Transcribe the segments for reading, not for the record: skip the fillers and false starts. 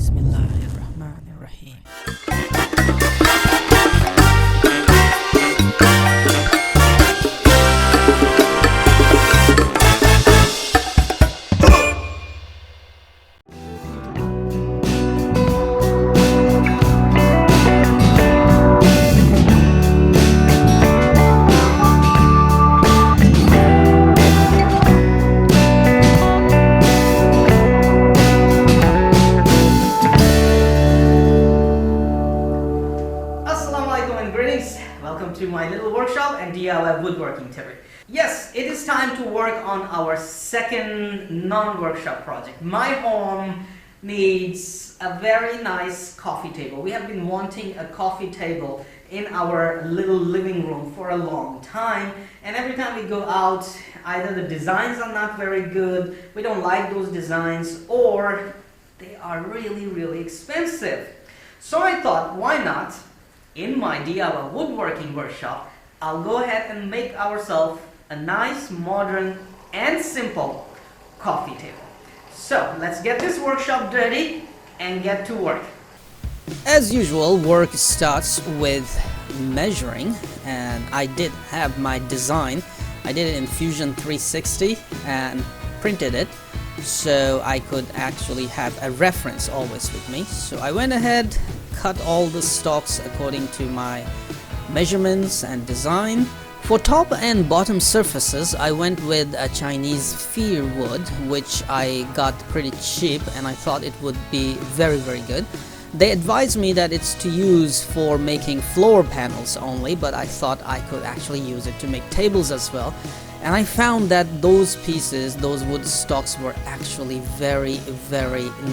Bismillahirrahmanirrahim. Welcome to my little workshop and DIY woodworking tutorial. Yes, it is time to work on our second non-workshop project. My home needs a very nice coffee table. We have been wanting a coffee table in our little living room for a long time, and every time we go out, either the designs are not very good, we don't like those designs, or they are really expensive. So I thought, why not, in my DIY woodworking workshop, I'll go ahead and make ourselves a nice, modern and simple coffee table. So let's get this workshop dirty and get to work. As usual, work starts with measuring, and I did have my design. I did it in Fusion 360 and printed it so I could actually have a reference always with me. So I went ahead, cut all the stocks according to my measurements and design. For top and bottom surfaces, I went with a Chinese fir wood, which I got pretty cheap, and I thought it would be very good. They advised me that it's to use for making floor panels only, but I thought I could actually use it to make tables as well. And I found that those pieces, those wood stocks, were actually very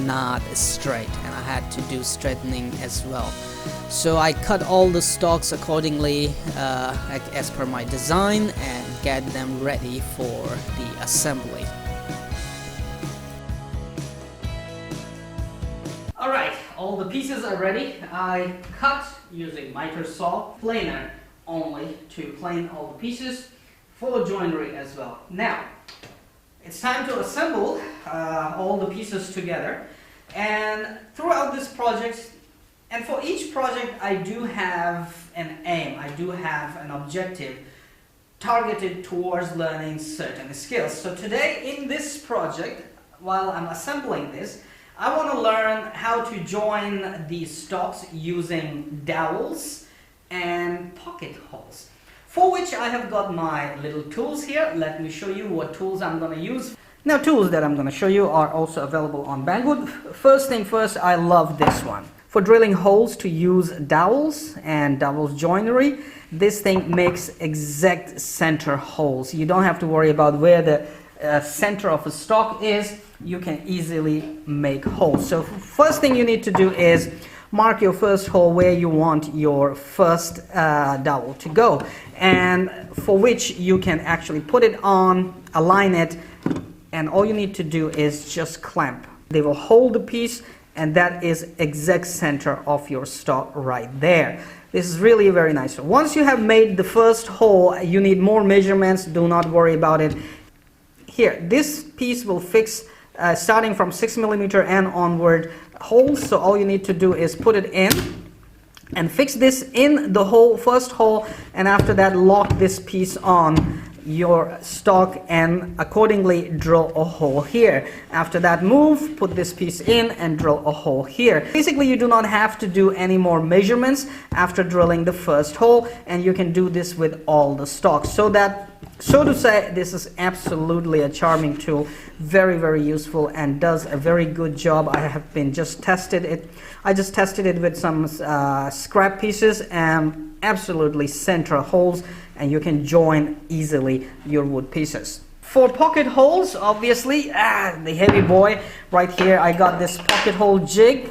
not straight, and I had to do straightening as well. So I cut all the stocks accordingly as per my design and get them ready for the assembly. Alright, all the pieces are ready. I cut using miter saw, planer only, to plane all the pieces for joinery as well. Now, it's time to assemble all the pieces together, and throughout this project, and for each project, I do have an aim, I do have an objective targeted towards learning certain skills. So today in this project, while I'm assembling this, I want to learn how to join these stocks using dowels and pocket holes, for which I have got my little tools here. Let me show you what tools I'm going to use. Now, tools that I'm going to show you are also available on Banggood. First thing first, I love this one. For drilling holes, to use dowels and dowels joinery, this thing makes exact center holes. You don't have to worry about where the center of a stock is. You can easily make holes. So first thing you need to do is mark your first hole where you want your first dowel to go, and for which you can actually put it on, align it, and all you need to do is just clamp. They will hold the piece, and that is exact center of your stock right there. This is really very nice. So once you have made the first hole, you need more measurements. Do not worry about it. Here, this piece will fix starting from 6mm and onward holes. So all you need to do is put it in and fix this in the hole, first hole, and after that lock this piece on your stock and accordingly drill a hole here. After that, move, put this piece in and drill a hole here. Basically, you do not have to do any more measurements after drilling the first hole, and you can do this with all the stocks. So to say, this is absolutely a charming tool, very useful, and does a very good job. I have been just tested it. I just tested it with some scrap pieces and absolutely center holes, and you can join easily your wood pieces. For pocket holes, obviously, the heavy boy right here, I got this pocket hole jig.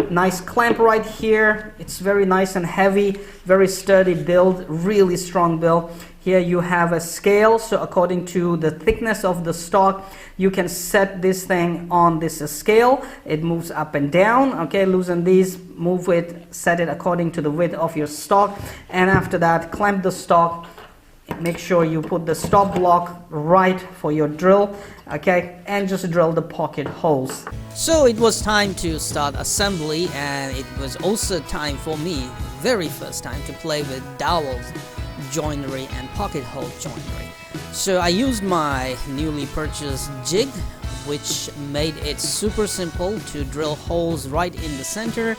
Nice clamp right here. It's very nice and heavy, very sturdy build, really strong build. Here you have a scale, so according to the thickness of the stock, you can set this thing on this scale. It moves up and down. Okay, loosen these, move it, set it according to the width of your stock, and after that, clamp the stock Make sure you put the stop block right for your drill, okay, and just drill the pocket holes. So it was time to start assembly, and it was also time for me, very first time, to play with dowels, joinery and pocket hole joinery. So I used my newly purchased jig, which made it super simple to drill holes right in the center,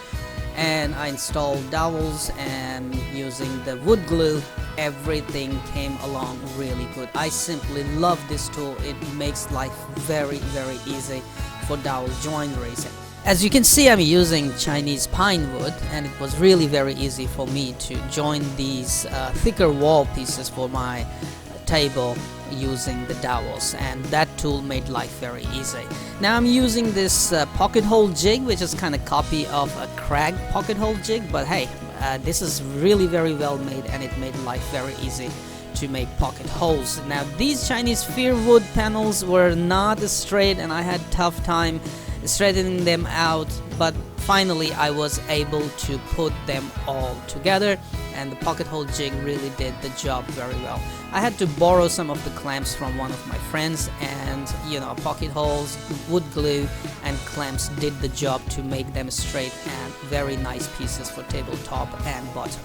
and I installed dowels, and using the wood glue everything came along really good. I simply love this tool. It makes life very easy for dowel joineries. As you can see, I'm using Chinese pine wood, and it was really very easy for me to join these thicker wall pieces for my table using the dowels, and that tool made life very easy. Now I'm using this pocket hole jig, which is kind of copy of a Krag pocket hole jig, but hey, this is really very well made, and it made life very easy to make pocket holes. Now these Chinese fir wood panels were not straight, and I had tough time straightening them out, but finally I was able to put them all together, and the pocket hole jig really did the job very well. I had to borrow some of the clamps from one of my friends, and you know, pocket holes, wood glue and clamps did the job to make them straight and very nice pieces for tabletop and bottom.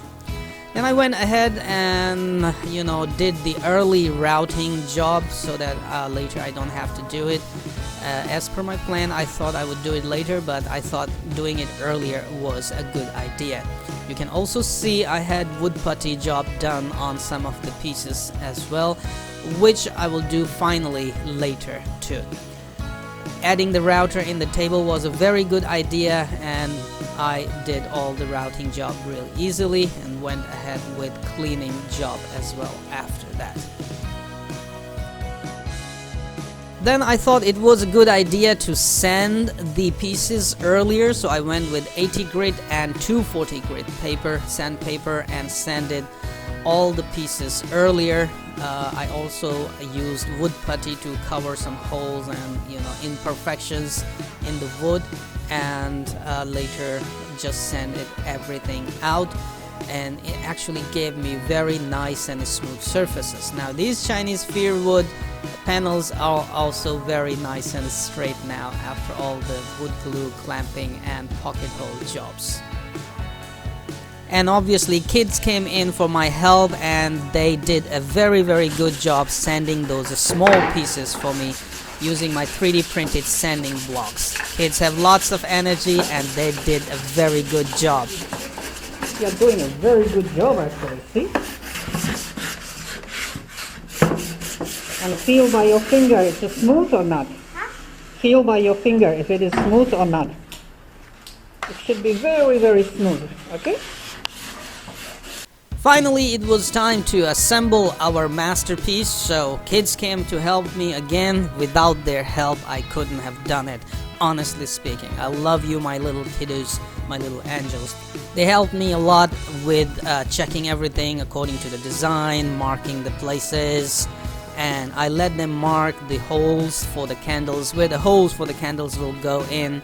Then I went ahead and, you know, did the early routing job so that later I don't have to do it. As per my plan, I thought I would do it later, but I thought doing it earlier was a good idea. You can also see I had wood putty job done on some of the pieces as well, which I will do finally later too. Adding the router in the table was a very good idea, and I did all the routing job real easily and went ahead with cleaning job as well after that. Then I thought it was a good idea to sand the pieces earlier, so I went with 80 grit and 240 grit paper, sandpaper, and sanded all the pieces earlier. I also used wood putty to cover some holes and, you know, imperfections in the wood, and later just sanded everything out, and it actually gave me very nice and smooth surfaces. Now these Chinese fir wood panels are also very nice and straight now after all the wood glue, clamping and pocket hole jobs. And obviously kids came in for my help, and they did a very good job sanding those small pieces for me using my 3D printed sanding blocks. Kids have lots of energy, and they did a very good job. You're doing a very good job actually, see? And feel by your finger if it's smooth or not. Feel by your finger if it is smooth or not. It should be very smooth, okay? Finally, it was time to assemble our masterpiece, so kids came to help me again. Without their help, I couldn't have done it, honestly speaking. I love you, my little kiddos, my little angels. They helped me a lot with checking everything according to the design, marking the places, and I let them mark the holes for the candles, where the holes for the candles will go in.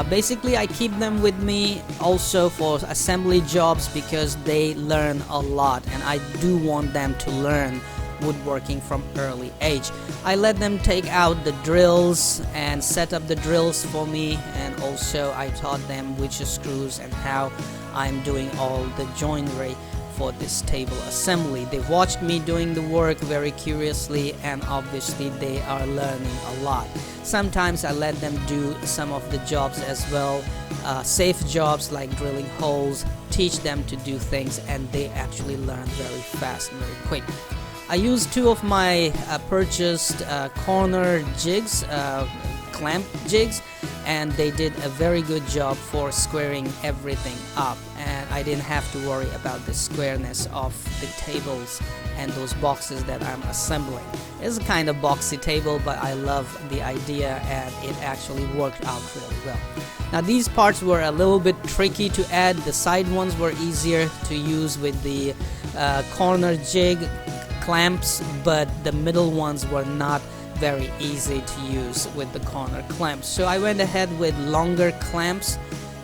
Basically, I keep them with me also for assembly jobs because they learn a lot, and I do want them to learn woodworking from early age. I let them take out the drills and set up the drills for me, and also I taught them which screws and how I'm doing all the joinery for this table assembly. They watched me doing the work very curiously, and obviously they are learning a lot. Sometimes I let them do some of the jobs as well, safe jobs like drilling holes, teach them to do things, and they actually learn very fast and very quick. I used two of my purchased corner jigs, clamp jigs, and they did a very good job for squaring everything up, and I didn't have to worry about the squareness of the tables and those boxes that I'm assembling. It's a kind of boxy table, but I love the idea, and it actually worked out really well. Now these parts were a little bit tricky to add. The side ones were easier to use with the corner jig clamps, but the middle ones were not very easy to use with the corner clamps. So I went ahead with longer clamps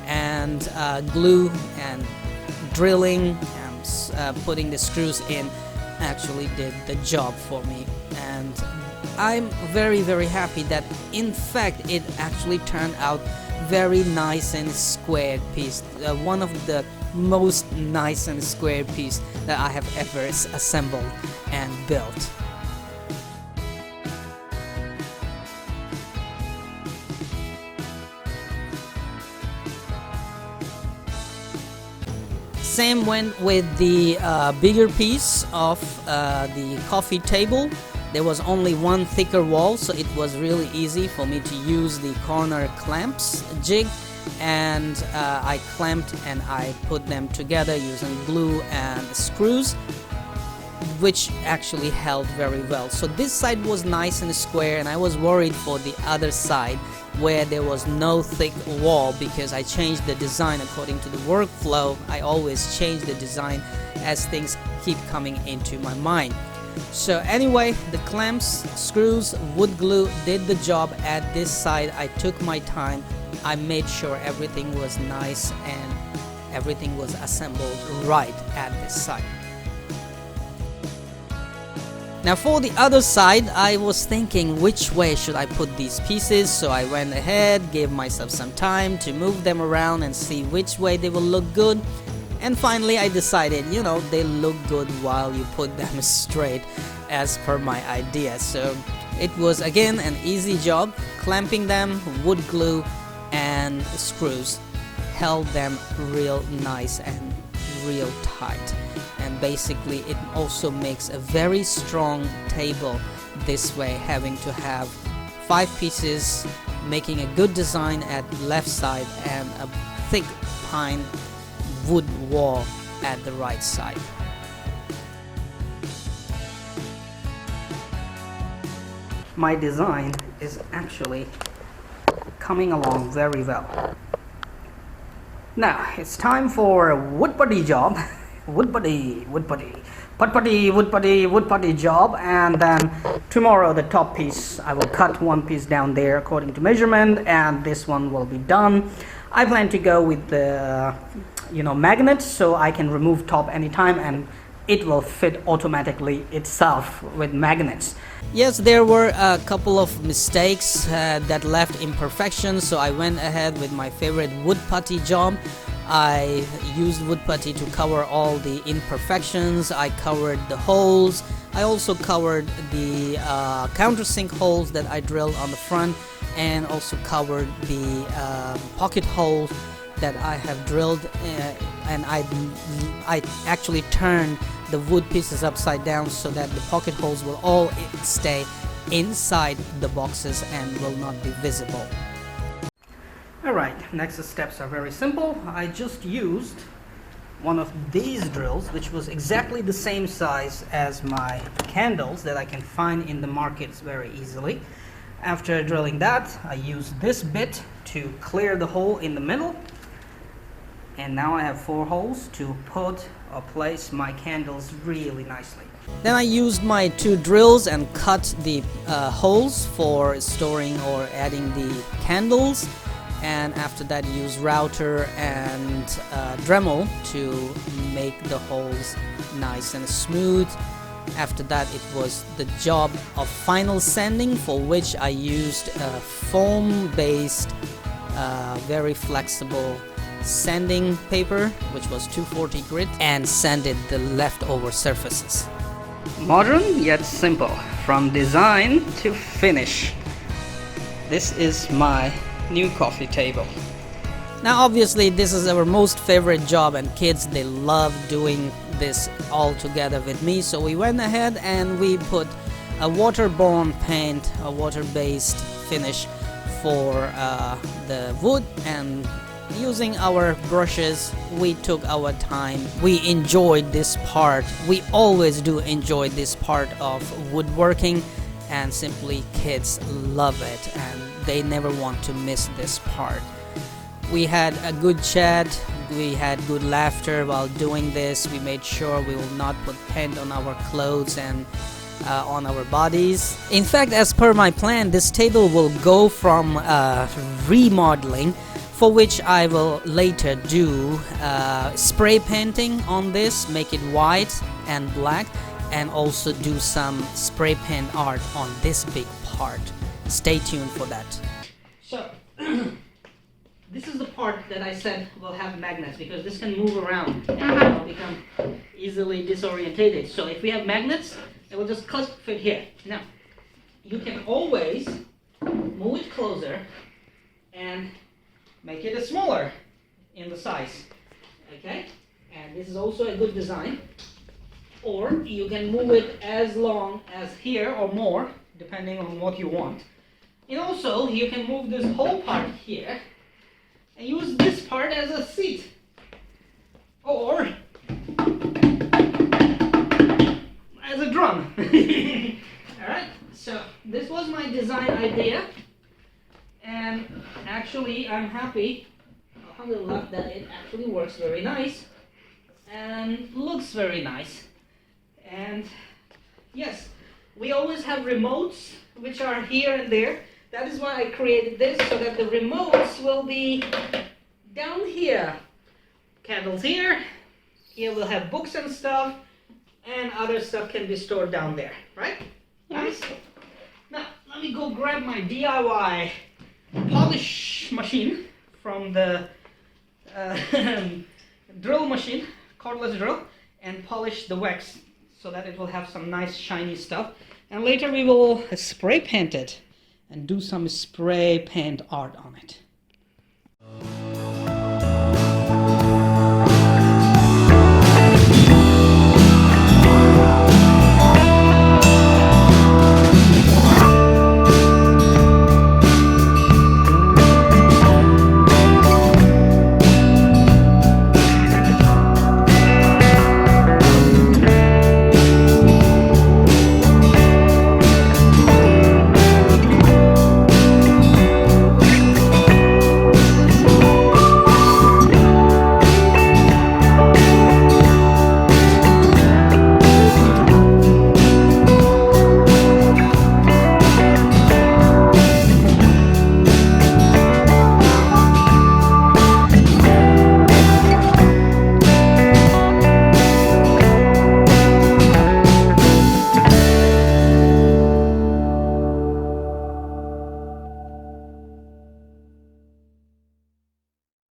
and glue and drilling and putting the screws in actually did the job for me, and I'm very happy that in fact it actually turned out very nice and squared piece, one of the most nice and square piece that I have ever assembled and built. Same went with the bigger piece of the coffee table. There was only one thicker wall, so it was really easy for me to use the corner clamps jig, and I clamped and I put them together using glue and screws, which actually held very well. So this side was nice and square, and I was worried for the other side where there was no thick wall, because I changed the design according to the workflow. I always change the design as things keep coming into my mind. So anyway, the clamps, screws, wood glue did the job at this side. I took my time. I made sure everything was nice and everything was assembled right at this side. Now for the other side, I was thinking which way should I put these pieces, so I went ahead, gave myself some time to move them around and see which way they will look good. And finally I decided, you know, they look good while you put them straight as per my idea. So it was again an easy job. Clamping them, wood glue and screws held them real nice and real tight. And basically it also makes a very strong table this way, having to have 5 pieces, making a good design at left side and a thick pine wood wall at the right side. My design is actually coming along very well. Now it's time for a wood putty job. Wood putty job, and then tomorrow the top piece, I will cut one piece down there according to measurement, and this one will be done. I plan to go with the magnets, so I can remove top anytime and it will fit automatically itself with magnets. Yes, there were a couple of mistakes that left imperfections, so I went ahead with my favorite wood putty job. I used wood putty to cover all the imperfections. I covered the holes. I also covered the countersink holes that I drilled on the front, and also covered the pocket holes that I have drilled, and I actually turned the wood pieces upside down so that the pocket holes will all stay inside the boxes and will not be visible. Alright, next steps are very simple. I just used one of these drills, which was exactly the same size as my candles that I can find in the markets very easily. After drilling that, I used this bit to clear the hole in the middle, and now I have 4 holes to put or place my candles really nicely. Then I used my 2 drills and cut the holes for storing or adding the candles, and after that use router and Dremel to make the holes nice and smooth. After that it was the job of final sanding, for which I used a foam based very flexible sanding paper, which was 240 grit, and sanded the leftover surfaces. Modern yet simple, from design to finish. This is my new coffee table. Now obviously this is our most favorite job, and kids, they love doing this all together with me, so we went ahead and we put a waterborne paint, a water-based finish for the wood, and using our brushes we took our time. We enjoyed this part. We always do enjoy this part of woodworking, and simply kids love it and they never want to miss this part. We had a good chat, we had good laughter while doing this. We made sure we will not put paint on our clothes and on our bodies. In fact, as per my plan, this table will go from remodeling, for which I will later do spray painting on this, make it white and black, and also do some spray paint art on this big part. Stay tuned for that. So this is the part that I said will have magnets, because this can move around and will become easily disorientated. So if we have magnets, it will just fit here. Now, you can always move it closer and make it smaller in the size. Okay? And this is also a good design. Or you can move it as long as here or more, depending on what you want. And also, you can move this whole part here and use this part as a seat. Or as a drum. Alright, so this was my design idea. And actually, I'm happy, alhamdulillah, that it actually works very nice and looks very nice. And yes, we always have remotes which are here and there. That is why I created this, so that the remotes will be down here. Candles here. Here we'll have books and stuff, and other stuff can be stored down there, right? Nice. Now, let me go grab my DIY polish machine from the drill machine, cordless drill, and polish the wax so that it will have some nice shiny stuff. And later we will spray paint it and do some spray paint art on it.